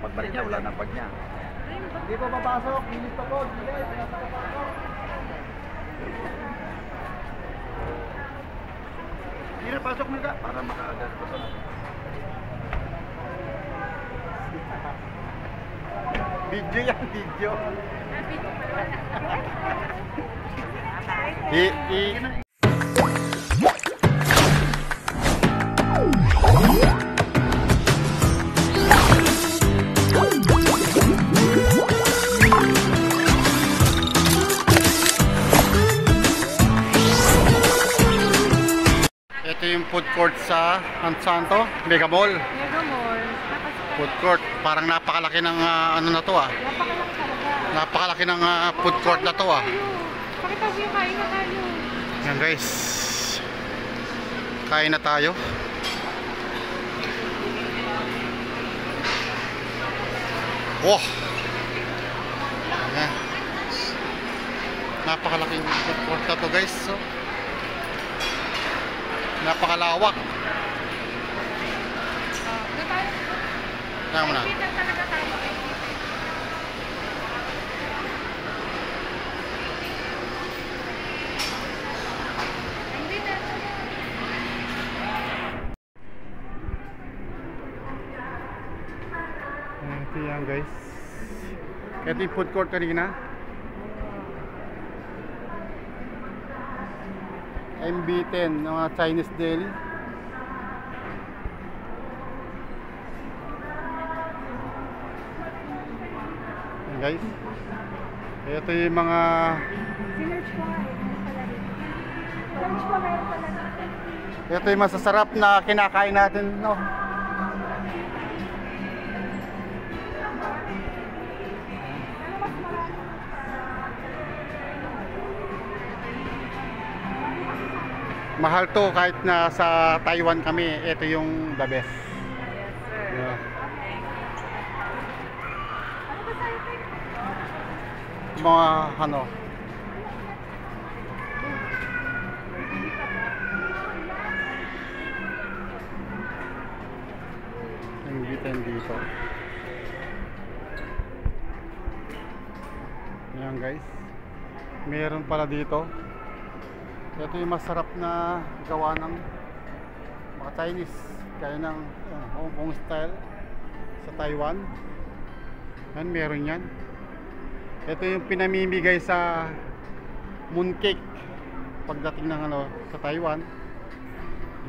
Pagbalik niya, wala na pag niya. Hindi pa papasok, minit pa po. Hindi pa papasok. Hindi na pasok nila para makaagad. Video yan, video. Ito yung food court sa Santo, Mega Mall. Mega Mall. Food court, parang napakalaki ng ano na to ah. Napakalaki talaga. Napakalaki ng food court na to ah. Pakita mo yung kain na tayo. Yan guys. Kain na tayo. Oh. Yan. Napakalaking food court na to guys. So, napakalawak. Tama na. Talaga tayo. Ito yan guys. Ito yung food court kanina. MB10 ng mga Chinese deli. Yan guys. Ito yung mga Sinerch ko nga eh. Sinerch ko meron pala dito. ito yung masasarap na kinakain natin, no? Mahal to kahit na sa Taiwan kami, ito yung the best. Yeah. Mga ano yung bitin dito. Yan guys, meron pala dito. Ito yung masarap na gawa ng mga Chinese, kaya ng Hong Kong style sa Taiwan. Yan, meron yan. Ito yung pinamimigay sa mooncake pagdating ng ano sa Taiwan.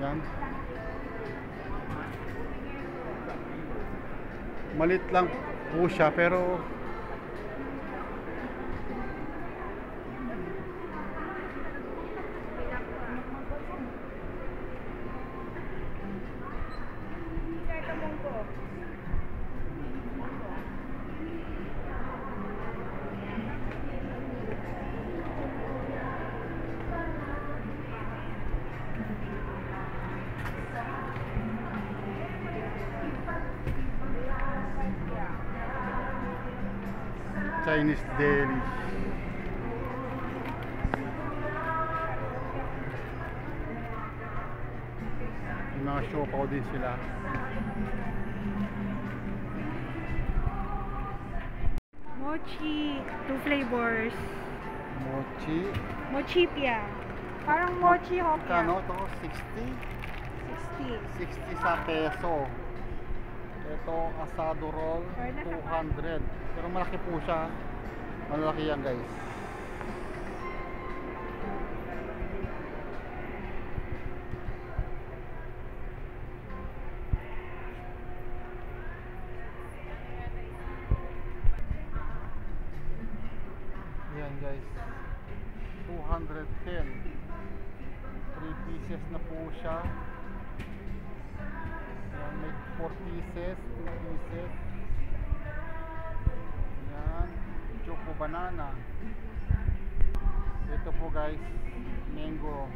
Yan. Malit lang po siya pero Chinese deli. Yung mga siopaw din sila. Mochi. 2 flavors. Mochi. Mochi pia. Parang mochi hokya. Kano to? 60? 60. 60 sa peso. Ito asado roll 200. Pero malaki po siya. Malaki yan guys. Yan guys. 210. 3 pieces na po siya. Yan, may 4 pieces, 2 pieces. Yan, choco banana. Ito po guys, mango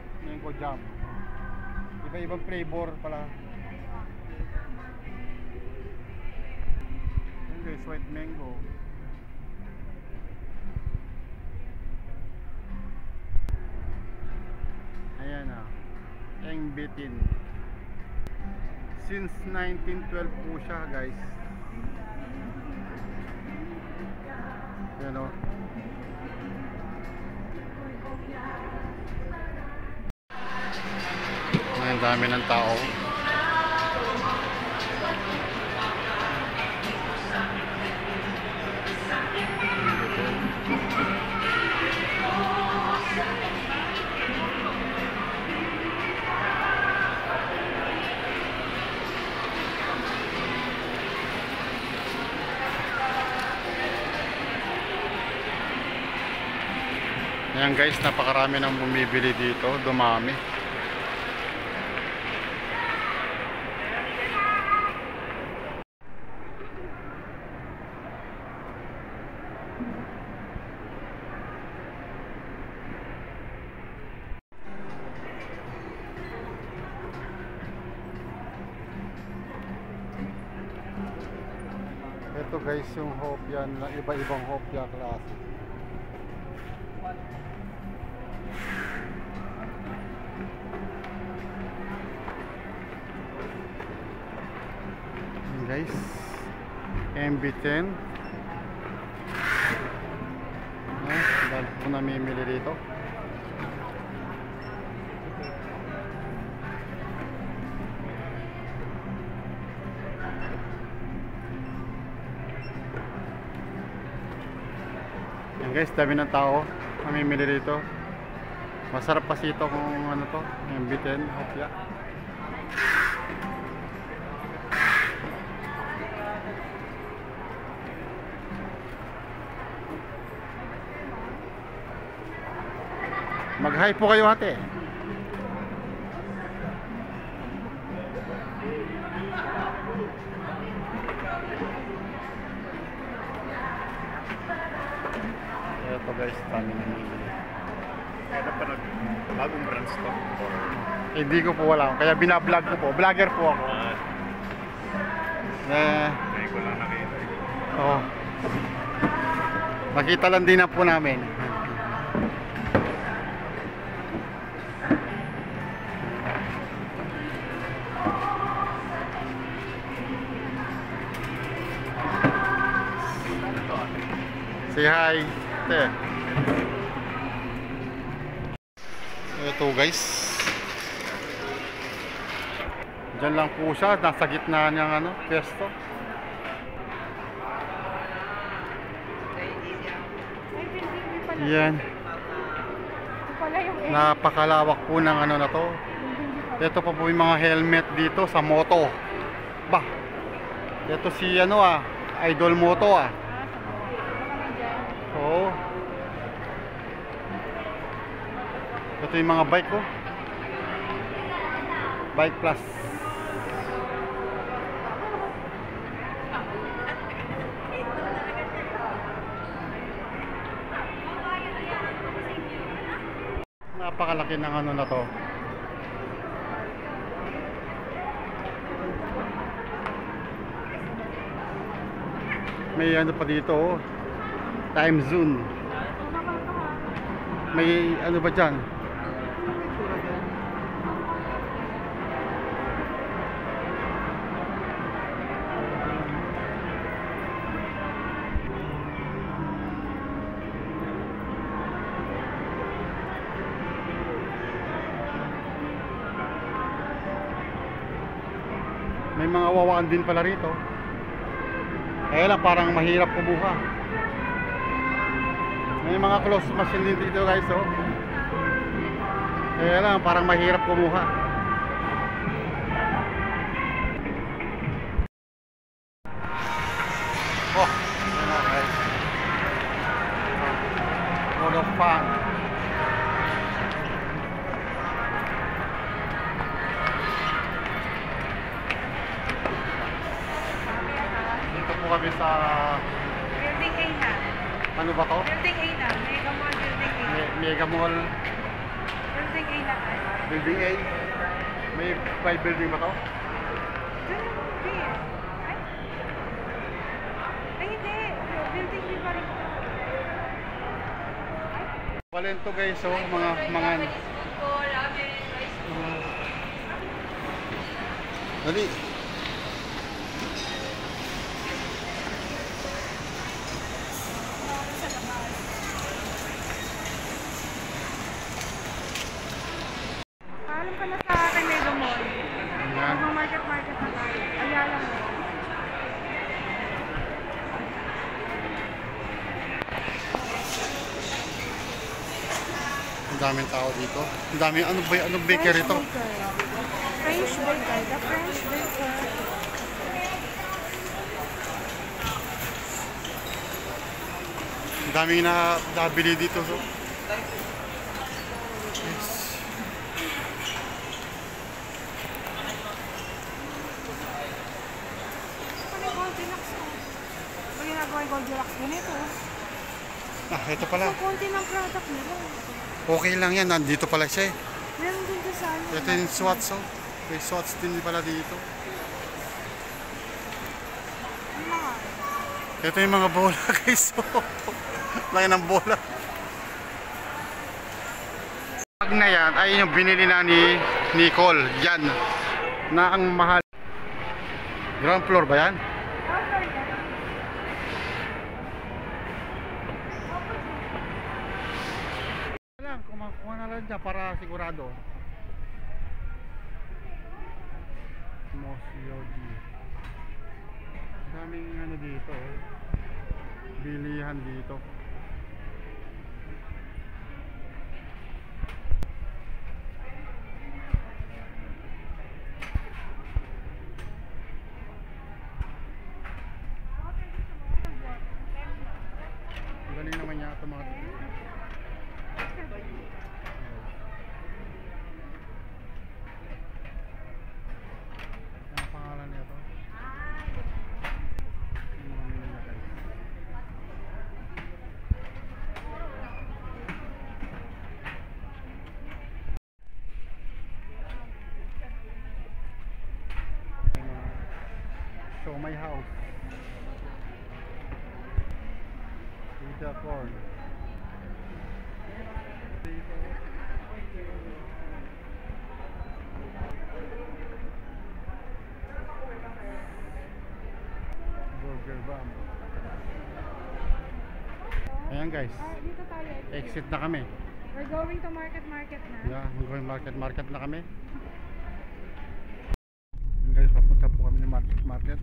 jam. Iba-ibang flavor pala. Yan guys, white mango. Ayan ah, Eng Bitin. Since 1912 po siya guys. Yan o. Ang dami ng tao. Ayan guys, napakarami nang bumibili dito, dumami. Ito guys yung hopya, iba-ibang hopya klase. Guys, MB10. Dahil po namimili dito. Yan guys, dami ng tao namimili dito. Masarap kasi ito kung ano to, MB10 hopya. Mag-hi po kayo ate. Ito guys, dami na nilili. Kaya pa bagong brands to? Hindi ko po wala. Kaya binablog ko po. Vlogger po ako. Kaya ko lang nakita. Oo. Nakita lang din na po namin. Say hi. Ito guys. Diyan lang po siya, nasa gitna niyang ano, pwesto. Yan. Napakalawak po ng ano na to. Ito pa po yung mga helmet dito sa moto. Bah. Ito si ano Idol Moto Oo. Ito yung mga bike ko. Bike Plus. Napakalaki ng ano na to. May ano pa dito time zone. May ano ba dyan? May mga wawaan din pala rito. Kaya lang parang mahirap kumuha. May mga close machine din dito guys Kaya lang parang mahirap kumuha. Oh, ano guys. Full of fun. Dito po kami sa Building A na. ano ba to? Building A na. Mega Mall Building A. Mega Mall Building A na tayo. Building A. May building ba to? Hindi. Ay, hindi. Building B pa rin. Walento guys mga Dali. daming tao dito. Ang daming, anong bakery ito? French baker. The French baker. Ang daming nabili dito. So. Yes. Ano yung Goldilocks ko? Pag ginagawa yung Goldilocks, ganito. Ah, ito pala. So, konti ng product nila. Okay lang yan. Nandito pala siya eh. Meron din sa ano. Ito yung Swatch. Oh. May Swatch din pala dito. Ang mahal. Ito yung mga bola guys. Laki ng bola. Pag na yan ay yung binili na ni Nicole. Yan. Na ang mahal. Ground floor ba yan? Lang, kumakuha na lang dyan para sigurado. Mosyoji. Daming ano dito. Bilihan dito. Galing naman niya ito mga tito. Ang pangalan nito? Yung mga minilagay. Show my house. Pita corn. Burger Bam. Ayan guys, Dito tayo. exit na kami. We're going to market na. Yeah, we're going market na kami. Ayan guys, papunta po kami ng market.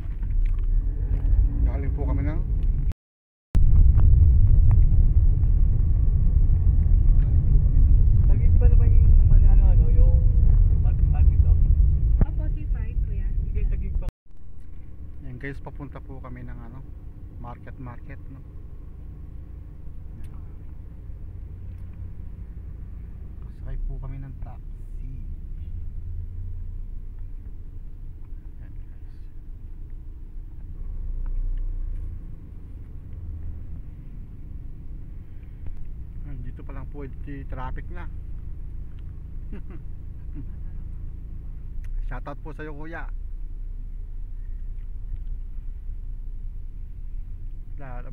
Galing po kami ng Lagi pa naman yung yung market dog. Opo, C5, kuya. Sige, tagig pa. Ayan guys, papunta po kami ng market no. Kasakay po kami ng taxi. Ayan guys. Ayan, dito pa lang po traffic na. Shoutout po sa iyo kuya.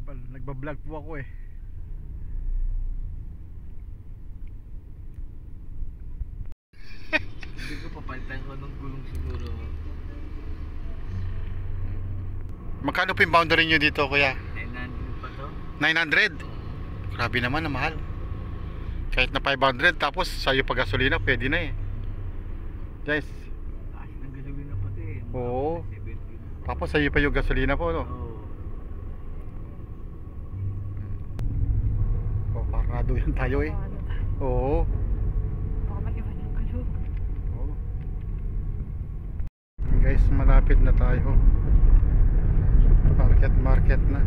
Nagbablog po ako eh. Hindi ko papalitan ko ng gulong siguro. Magkano po yung boundary nyo dito kuya? 900 pa to. 900? Grabe naman na mahal. Kahit na 500 tapos sa'yo pa gasolina pwede na eh. Guys. Taas ng gasolina pati eh. Oo. 70. Tapos sa'yo pa yung gasolina po no? Oo. Oh, parado yan tayo eh. Oo. Baka mag-iba ng kalug. Oo. Guys, malapit na tayo. Market na.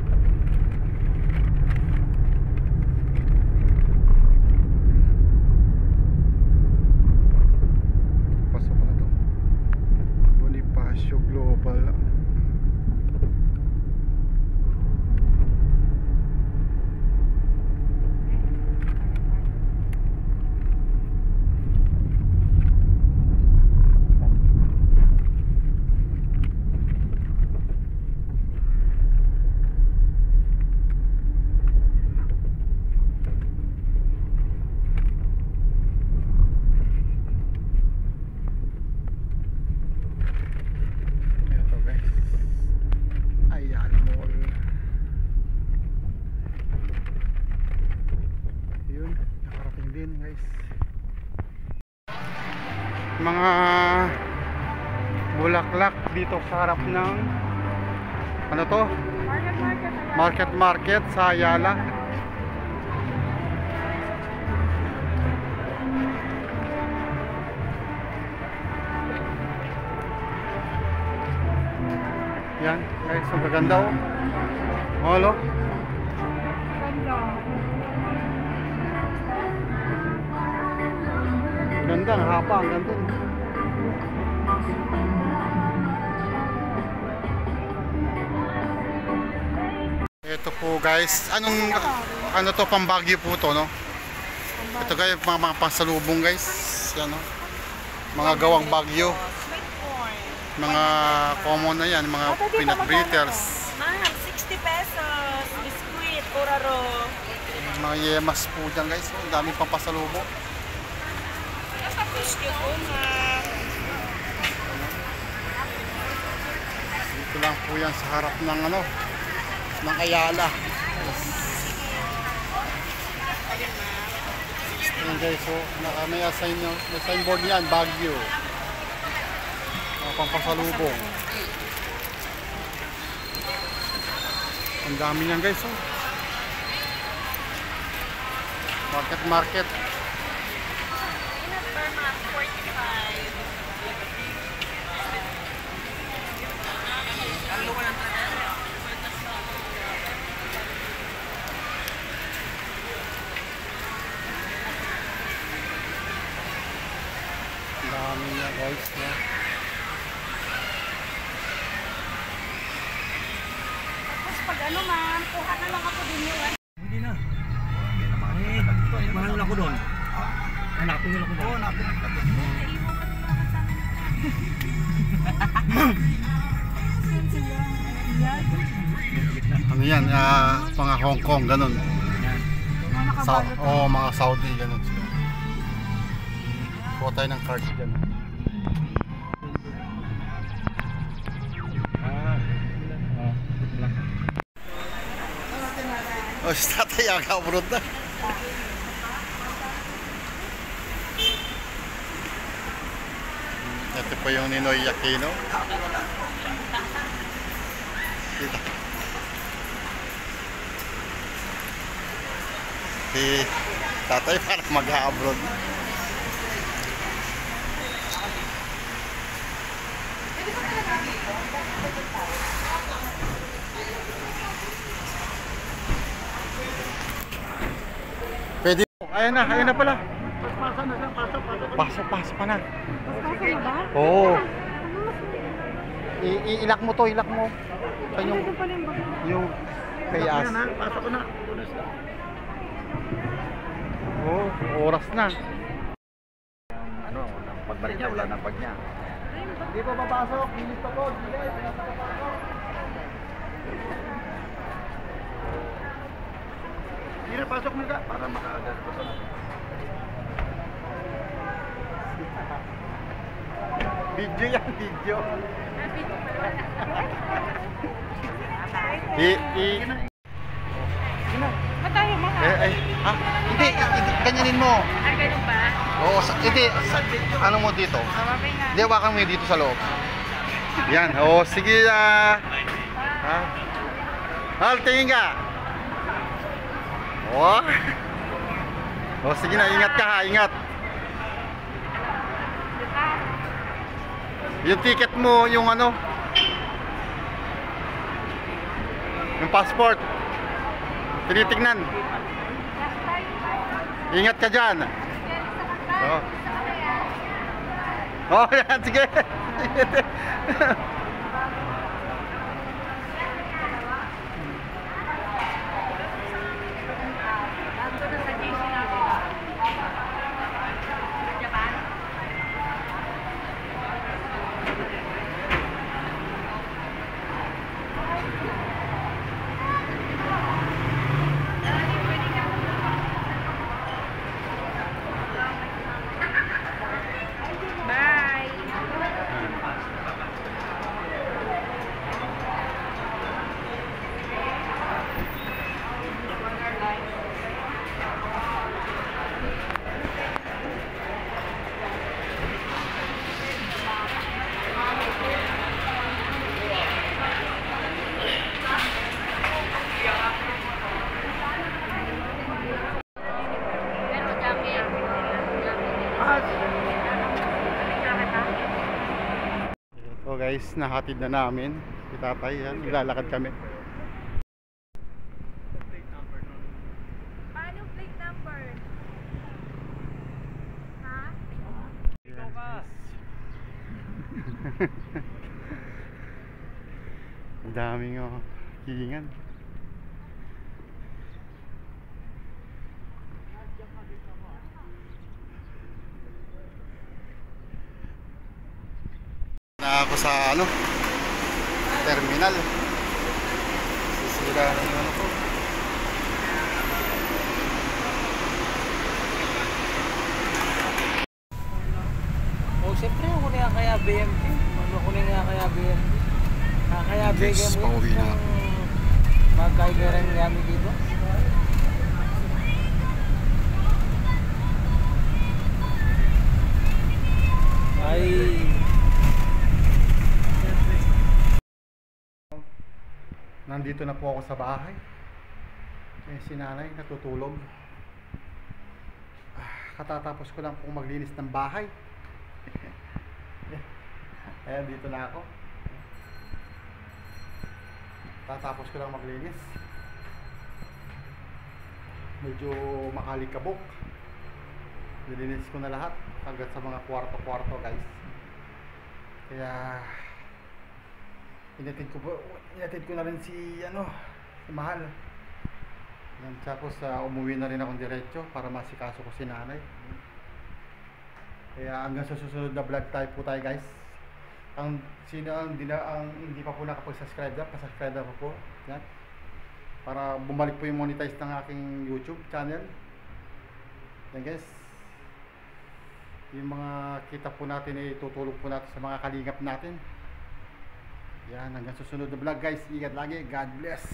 Pasok na to. Bonifacio Global. Mga bulaklak dito sa harap ng ano to? Market sa Ayala. Yan, guys, ang gaganda oh. Holo. Ganda. Ganda, ang haba, ang ganda. Ito po guys, ano to, pang Baguio po to, no? Ito guys, mga pasalubong guys. Yan, no? Mga gawang Baguio. Mga common na yan, mga peanut fritters. Ma'am, 60 pesos. Biskuit, oraro. Mga yemas po dyan guys. Ang daming pang pasalubong. Thank you po, ma'am. Dito lang po yan sa harap ng ano, ng Ayala. Yan guys, so may signboard yan, Baguio. Mga pampasalubong. Ang dami yan guys, oh. Market. Peanut bar, ma'am, 45. Ang dami yan guys, no? Tapos pag ano ma'am, kuha na lang ako din yung Hindi na. Mahal na ako doon. Hanapin nila ako doon. Oo, hanapin nila ako doon. Ano yan, mga Hong Kong, ganun. Mga Saudi, ganun sila. Kuha tayo ng card dyan. Oh, si tatay abroad na. Ito po yung Ninoy Aquino. Kita. Si tatay parang mag-abroad. Pwede po. Ayan na pala. Pasok pa na. Pasok na ba? Oo. Ilak mo to, ilak mo. Sa yung Ito pala yung bago. yung kayas. Pasok ko na. Oo, oras na. Ano, pagbalik niya, wala nang bag niya. Hindi pa papasok, bilis pa po. Hindi pa papasok. Hindi na pasok mga para makaagad ko sa Video yan, video. Ba't tayo mga? Hindi, ganyanin mo. Ah, ganun ba? Oo, hindi, ano mo dito? Okay nga. Hindi, wakan mo dito sa loob. Yan, oo, sige ha. Hal, tingin ka. Oo. Oh, sige na, ingat ka ha, ingat. Yung ticket mo, yung ano, yung passport, tinitignan. Ingat ka dyan. Oh. Oh, yan, sige. So guys, nahatid na namin Si tatay, yan, nilalakad kami. Paano plate number? Ha? Ang daming hihingan. Na ako sa terminal. Sisira na yung ko. Oh, siyempre ako na nga kaya BMT. Ano ko na nga kaya BMT? Kaya Guys, BMT. pauwi na ako. Magkaibiran namin dito. Ay. Nandito na po ako sa bahay. Si nanay natutulog. Katatapos ko lang pong maglinis ng bahay. Ayan, dito na ako. Tatapos ko lang maglinis. Medyo makalikabok. Nilinis ko na lahat hanggang sa mga kwarto-kwarto, guys. Kaya inatid ko na rin si Mahal. Yan, tapos umuwi na rin akong diretso para masikaso ko si nanay. Kaya hanggang sa susunod na vlog tayo, guys. Ang hindi pa po nakapag-subscribe dyan, pa-subscribe na po. Yan. Para bumalik po yung monetize ng aking YouTube channel. Yan, guys. Yung mga kita po natin ay tutulog po natin sa mga kalingap natin. Yan, hanggang susunod na vlog, guys. Ingat lagi. God bless.